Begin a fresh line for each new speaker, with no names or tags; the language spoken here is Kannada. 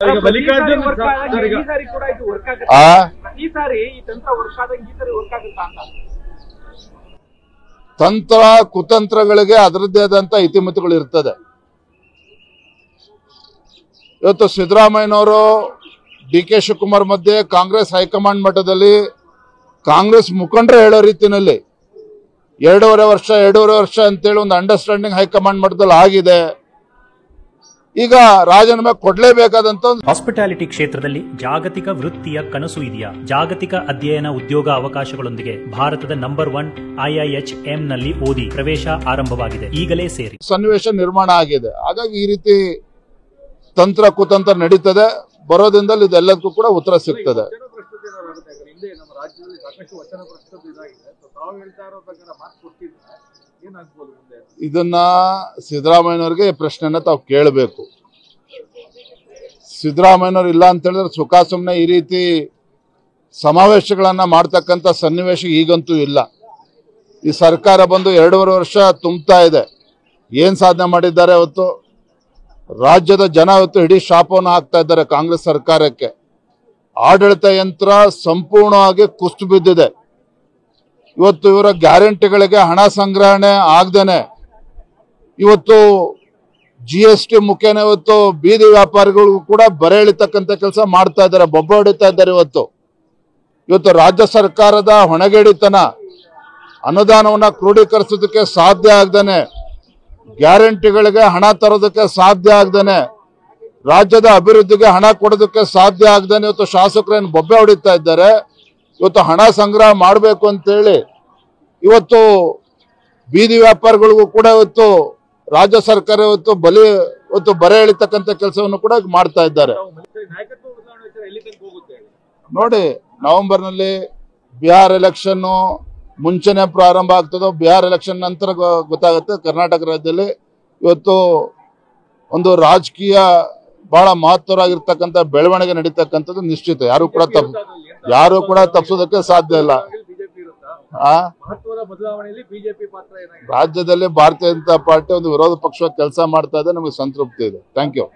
ಮಲ್ಲಿಕಾರ್ಜುನ್ ತಂತ್ರ ಕುತಂತ್ರಗಳಿಗೆ ಅದರದ್ದೇ ಆದಂತ ಇತಿಮಿತಿಗಳು ಇರ್ತದೆ. ಇವತ್ತು ಸಿದ್ದರಾಮಯ್ಯನವರು ಡಿ.ಕೆ. ಶಿವಕುಮಾರ್ ಮಧ್ಯೆ ಕಾಂಗ್ರೆಸ್ ಹೈಕಮಾಂಡ್ ಮಟ್ಟದಲ್ಲಿ ಕಾಂಗ್ರೆಸ್ ಮುಖಂಡರು ಹೇಳೋ ರೀತಿಯಲ್ಲಿ 2.5 ವರ್ಷ ಅಂತೇಳಿ ಒಂದು ಅಂಡರ್ಸ್ಟ್ಯಾಂಡಿಂಗ್ ಹೈಕಮಾಂಡ್ ಮಟ್ಟದಲ್ಲಿ ಆಗಿದೆ. ಈಗ ರಾಜೀನಾಮೆ ಕೊಡಲೇಬೇಕಾದಂತ
ಹಾಸ್ಪಿಟಾಲಿಟಿ ಕ್ಷೇತ್ರದಲ್ಲಿ ಜಾಗತಿಕ ವೃತ್ತಿಯ ಕನಸು ಇದೆಯಾ? ಜಾಗತಿಕ ಅಧ್ಯಯನ ಉದ್ಯೋಗ ಅವಕಾಶಗಳೊಂದಿಗೆ ಭಾರತದ ನಂಬರ್ 1 IIHM ನಲ್ಲಿ ಓದಿ ಪ್ರವೇಶ ಆರಂಭವಾಗಿದೆ. ಈಗಲೇ ಸೇರಿ.
ಸನ್ನಿವೇಶ ನಿರ್ಮಾಣ ಆಗಿದೆ. ಹಾಗಾಗಿ ಈ ರೀತಿ ತಂತ್ರ ಕುತಂತ್ರ ನಡೀತದೆ. ಬರೋದ್ರಿಂದಲೇ ಇದೆಲ್ಲದಕ್ಕೂ ಕೂಡ ಉತ್ತರ ಸಿಗ್ತದೆ. ಇದನ್ನ ಸಿದ್ದರಾಮಯ್ಯನವರಿಗೆ ಪ್ರಶ್ನೆನ ತಾವು ಕೇಳಬೇಕು. ಸಿದ್ದರಾಮಯ್ಯನವರು ಇಲ್ಲ ಅಂತ ಹೇಳಿದ್ರೆ ಸುಖ ಸುಮ್ಮನೆ ಈ ರೀತಿ ಸಮಾವೇಶಗಳನ್ನ ಮಾಡ್ತಕ್ಕಂಥ ಸನ್ನಿವೇಶ ಈಗಂತೂ ಇಲ್ಲ. ಈ ಸರ್ಕಾರ ಬಂದು 2.5 ವರ್ಷ ತುಂಬ್ತಾ ಇದೆ. ಏನ್ ಸಾಧನೆ ಮಾಡಿದ್ದಾರೆ? ಅವತ್ತು ರಾಜ್ಯದ ಜನ ಇವತ್ತು ಇಡೀ ಶಾಪವನ್ನು ಹಾಕ್ತಾ ಇದ್ದಾರೆ ಕಾಂಗ್ರೆಸ್ ಸರ್ಕಾರಕ್ಕೆ. ಆಡಳಿತ ಯಂತ್ರ ಸಂಪೂರ್ಣವಾಗಿ ಕುಸಿದು ಬಿದ್ದಿದೆ. ಇವತ್ತು ಇವರ ಗ್ಯಾರಂಟಿಗಳಿಗೆ ಹಣ ಸಂಗ್ರಹಣೆ ಆಗದೇನೆ ಇವತ್ತು GST ಮುಖೇನ ಇವತ್ತು ಬೀದಿ ವ್ಯಾಪಾರಿಗಳು ಕೂಡ ಬರೆ ಎಳಿತಕ್ಕಂಥ ಕೆಲಸ ಮಾಡ್ತಾ ಇದ್ದಾರೆ, ಬೊಬ್ಬ ಹೊಡಿತಾ ಇದ್ದಾರೆ. ಇವತ್ತು ರಾಜ್ಯ ಸರ್ಕಾರದ ಹೊಣೆಗೇಡಿತನ, ಅನುದಾನವನ್ನ ಕ್ರೋಢೀಕರಿಸೋದಕ್ಕೆ ಸಾಧ್ಯ ಆಗದೇನೆ, ಗ್ಯಾರಂಟಿಗಳಿಗೆ ಹಣ ತರೋದಕ್ಕೆ ಸಾಧ್ಯ ಆಗದೇನೆ, ರಾಜ್ಯದ ಅಭಿವೃದ್ಧಿಗೆ ಹಣ ಕೊಡೋದಕ್ಕೆ ಸಾಧ್ಯ ಆಗದೇನೆ ಇವತ್ತು ಶಾಸಕರೇನು ಬೊಬ್ಬೆ ಹೊಡಿತಾ ಇದ್ದಾರೆ. ಇವತ್ತು ಹಣ ಸಂಗ್ರಹ ಮಾಡಬೇಕು ಅಂತೇಳಿ ಇವತ್ತು ಬೀದಿ ವ್ಯಾಪಾರಿಗಳಿಗೂ ಕೂಡ ಇವತ್ತು ರಾಜ್ಯ ಸರ್ಕಾರ ಇವತ್ತು ಬರೆ ಎಳಿತಕ್ಕಂಥ ಕೆಲಸವನ್ನು ಕೂಡ ಮಾಡ್ತಾ ಇದ್ದಾರೆ. ನೋಡಿ, ನವೆಂಬರ್ನಲ್ಲಿ ಬಿಹಾರ್ ಎಲೆಕ್ಷನ್ ಮುಂಚೆನೆ ಪ್ರಾರಂಭ ಆಗ್ತದೋ ಬಿಹಾರ್ ಎಲೆಕ್ಷನ್ ನಂತರ ಗೊತ್ತಾಗುತ್ತೆ. ಕರ್ನಾಟಕ ರಾಜ್ಯದಲ್ಲಿ ಇವತ್ತು ಒಂದು ರಾಜಕೀಯ ಬಹಳ ಮಹತ್ವವಾಗಿರ್ತಕ್ಕಂಥ ಬೆಳವಣಿಗೆ ನಡೀತಕ್ಕಂಥದ್ದು ನಿಶ್ಚಿತ. ಯಾರು ಕೂಡ ತಪ್ಪಿಸೋದಕ್ಕೆ ಸಾಧ್ಯ ಇಲ್ಲ. ರಾಜ್ಯದಲ್ಲಿ ಭಾರತೀಯ ಜನತಾ ಪಾರ್ಟಿ ಒಂದು ವಿರೋಧ ಪಕ್ಷ ಕೆಲಸ ಮಾಡ್ತಾ ಇದೆ. ನಮಗೆ ಸಂತೃಪ್ತಿ ಇದೆ. Thank you.